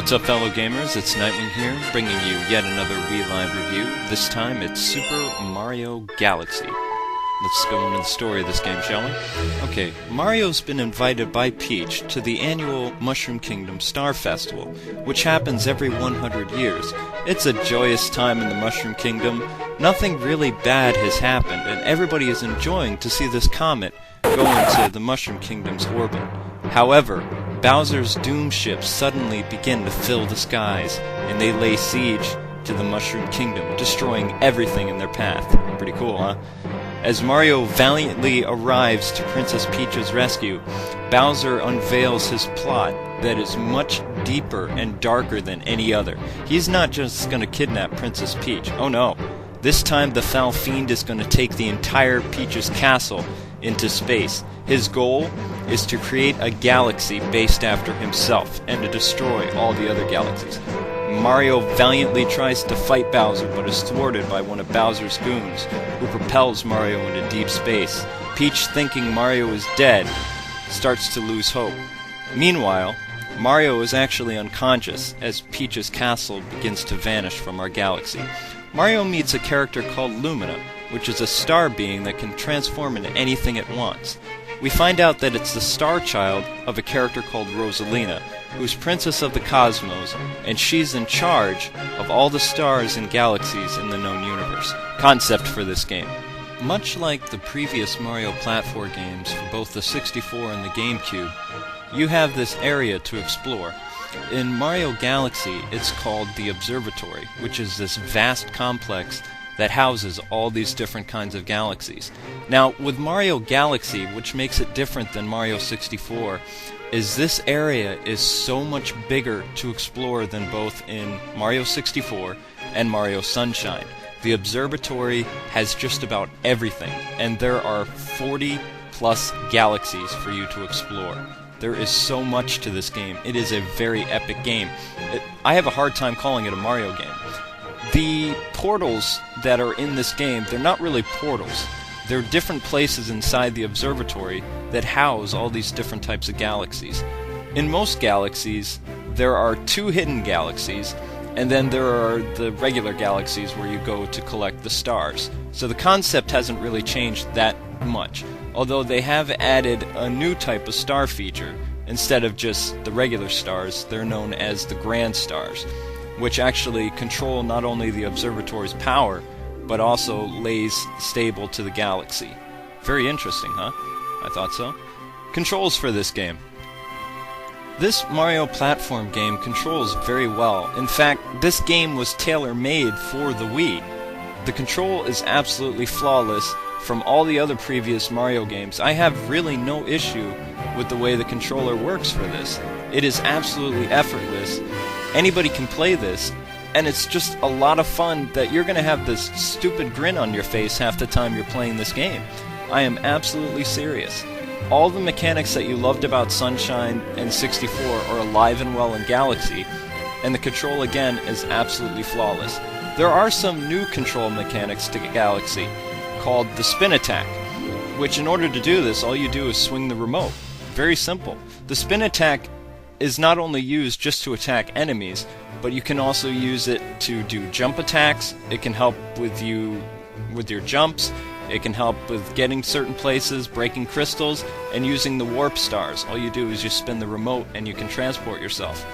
What's up, fellow gamers? It's Nightwing here, bringing you yet another Wii Live review. This time it's Super Mario Galaxy. Let's go into the story of this game, shall we? Okay, Mario's been invited by Peach to the annual Mushroom Kingdom Star Festival, which happens every 100 years. It's a joyous time in the Mushroom Kingdom. Nothing really bad has happened, and everybody is enjoying to see this comet go into the Mushroom Kingdom's orbit. However, Bowser's Doom ships suddenly begin to fill the skies, and they lay siege to the Mushroom Kingdom, destroying everything in their path. Pretty cool, huh? As Mario valiantly arrives to Princess Peach's rescue, Bowser unveils his plot that is much deeper and darker than any other. He's not just going to kidnap Princess Peach. Oh no. This time the foul fiend is going to take the entire Peach's castle into space. His goal is to create a galaxy based after himself and to destroy all the other galaxies. Mario valiantly tries to fight Bowser but is thwarted by one of Bowser's goons, who propels Mario into deep space. Peach, thinking Mario is dead, starts to lose hope. Meanwhile, Mario is actually unconscious as Peach's castle begins to vanish from our galaxy. Mario meets a character called Lumina, which is a star being that can transform into anything it wants. We find out that it's the star child of a character called Rosalina, who's Princess of the Cosmos, and she's in charge of all the stars and galaxies in the known universe. Concept for this game. Much like the previous Mario platform games for both the 64 and the GameCube, you have this area to explore. In Mario Galaxy, it's called the Observatory, which is this vast complex that houses all these different kinds of galaxies. Now, with Mario Galaxy, which makes it different than Mario 64, is this area is so much bigger to explore than both in Mario 64 and Mario Sunshine. The Observatory has just about everything, and there are 40 plus galaxies for you to explore. There is so much to this game. It is a very epic game. I have a hard time calling it a Mario game. The portals that are in this game, they're not really portals. They're different places inside the observatory that house all these different types of galaxies. In most galaxies, there are two hidden galaxies, and then there are the regular galaxies where you go to collect the stars. So the concept hasn't really changed that much, although they have added a new type of star feature. Instead of just the regular stars, they're known as the grand stars, which actually control not only the observatory's power, but also lays stable to the galaxy. Very interesting, huh? I thought so. Controls for this game. This Mario platform game controls very well. In fact, this game was tailor-made for the Wii. The control is absolutely flawless from all the other previous Mario games. I have really no issue with the way the controller works for this. It is absolutely effortless. Anybody can play this, and it's just a lot of fun that you're going to have this stupid grin on your face half the time you're playing this game. I am absolutely serious. All the mechanics that you loved about Sunshine and 64 are alive and well in Galaxy, and the control again is absolutely flawless. There are some new control mechanics to Galaxy, called the spin attack, which in order to do this, all you do is swing the remote. Very simple. The spin attack is not only used just to attack enemies, but you can also use it to do jump attacks. It can help with you with your jumps. It can help with getting certain places, breaking crystals, and using the warp stars. All you do is just spin the remote and you can transport yourself.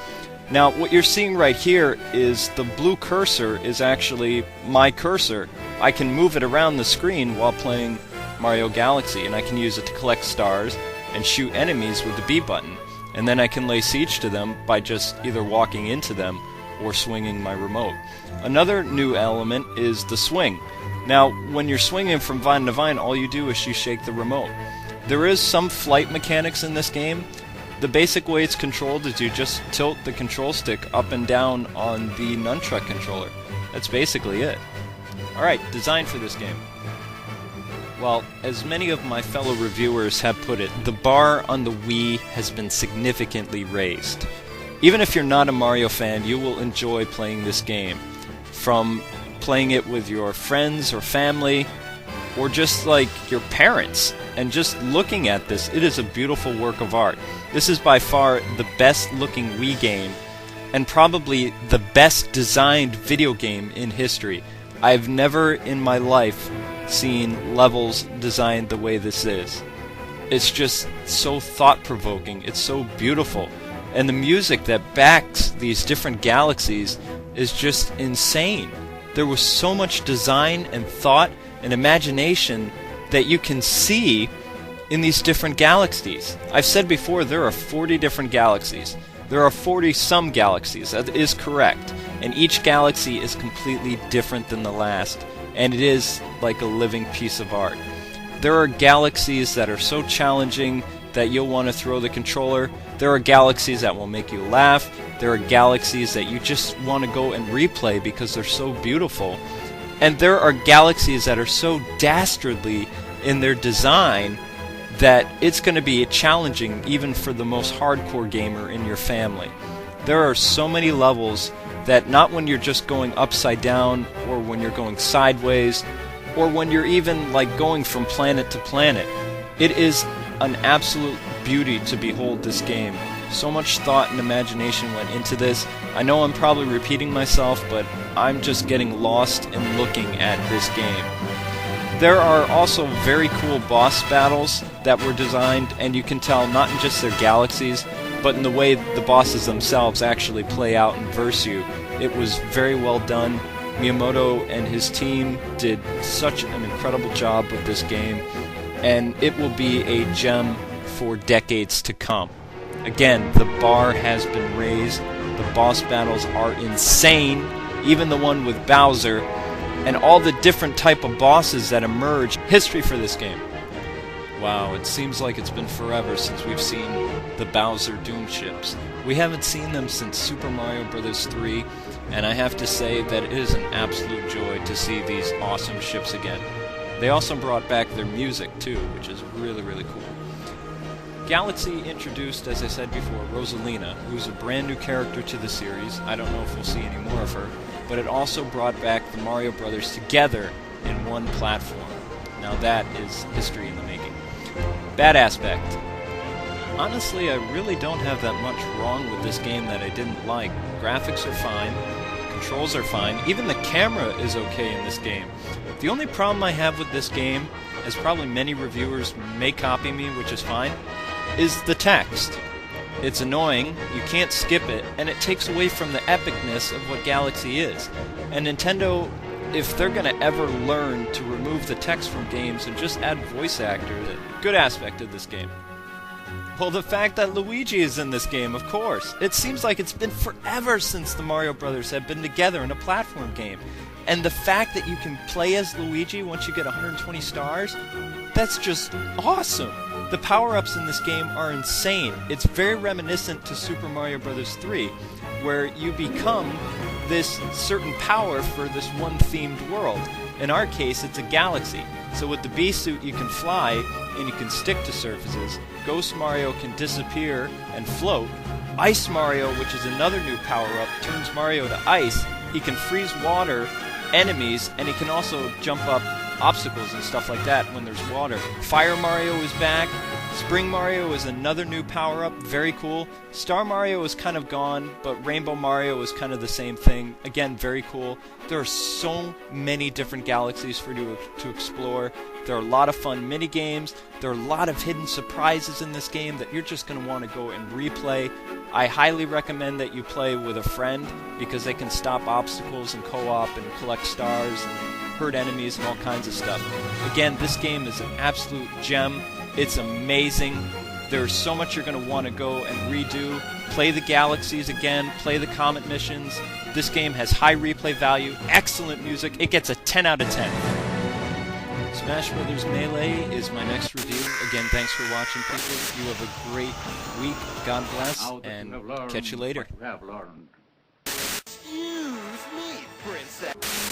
Now, what you're seeing right here is the blue cursor is actually my cursor. I can move it around the screen while playing Mario Galaxy, and I can use it to collect stars and shoot enemies with the B button. And then I can lay siege to them by just either walking into them or swinging my remote. Another new element is the swing. Now, when you're swinging from vine to vine, all you do is you shake the remote. There is some flight mechanics in this game. The basic way it's controlled is you just tilt the control stick up and down on the nunchuck controller. That's basically it. Alright, design for this game. Well, as many of my fellow reviewers have put it, the bar on the Wii has been significantly raised. Even if you're not a Mario fan, you will enjoy playing this game. From playing it with your friends or family, or just like your parents, and just looking at this, it is a beautiful work of art. This is by far the best looking Wii game and probably the best designed video game in history. I've never in my life seen levels designed the way this is. It's just so thought-provoking, it's so beautiful, and the music that backs these different galaxies is just insane. There was so much design and thought and imagination that you can see in these different galaxies. I've said before, there are 40 different galaxies. There are 40-some galaxies, that is correct, and each galaxy is completely different than the last, and it is like a living piece of art. There are galaxies that are so challenging that you'll want to throw the controller. There are galaxies that will make you laugh. There are galaxies that you just want to go and replay because they're so beautiful. And there are galaxies that are so dastardly in their design that it's going to be challenging even for the most hardcore gamer in your family. There are so many levels that not when you're just going upside down or when you're going sideways or when you're even like going from planet to planet. It is an absolute beauty to behold this game. So much thought and imagination went into this. I know I'm probably repeating myself, but I'm just getting lost in looking at this game. There are also very cool boss battles that were designed, and you can tell not in just their galaxies, but in the way the bosses themselves actually play out and verse you. It was very well done. Miyamoto and his team did such an incredible job with this game, and it will be a gem for decades to come. Again, the bar has been raised. The boss battles are insane, even the one with Bowser, and all the different type of bosses that emerge. History for this game. Wow, it seems like it's been forever since we've seen the Bowser Doom ships. We haven't seen them since Super Mario Bros. 3, and I have to say that it is an absolute joy to see these awesome ships again. They also brought back their music too, which is really, really cool. Galaxy introduced, as I said before, Rosalina, who's a brand new character to the series. I don't know if we'll see any more of her, but it also brought back the Mario Brothers together in one platform. Now that is history in the making. Bad aspect. Honestly, I really don't have that much wrong with this game that I didn't like. Graphics are fine, controls are fine, even the camera is okay in this game. The only problem I have with this game, as probably many reviewers may copy me, which is fine, is the text. It's annoying, you can't skip it, and it takes away from the epicness of what Galaxy is. And Nintendo, if they're going to ever learn to remove the text from games and just add voice actors, a good aspect of this game. Well, the fact that Luigi is in this game, of course. It seems like it's been forever since the Mario Brothers have been together in a platform game. And the fact that you can play as Luigi once you get 120 stars, that's just awesome. The power-ups in this game are insane. It's very reminiscent to Super Mario Bros. 3, where you become this certain power for this one themed world. In our case, it's a galaxy. So with the Bee suit, you can fly, and you can stick to surfaces. Ghost Mario can disappear and float. Ice Mario, which is another new power-up, turns Mario to ice. He can freeze water, enemies, and he can also jump up obstacles and stuff like that when there's water. Fire Mario is back. Spring Mario is another new power-up, very cool. Star Mario is kind of gone, but Rainbow Mario is kind of the same thing. Again, very cool. There are so many different galaxies for you to explore. There are a lot of fun mini-games. There are a lot of hidden surprises in this game that you're just going to want to go and replay. I highly recommend that you play with a friend because they can stop obstacles and co-op and collect stars and hurt enemies and all kinds of stuff. Again, this game is an absolute gem. It's amazing. There's so much you're going to want to go and redo. Play the galaxies again. Play the comet missions. This game has high replay value, excellent music. It gets a 10 out of 10. Smash Bros. Melee is my next review. Again, thanks for watching, people. You have a great week. God bless, and catch you later. Excuse me, princess.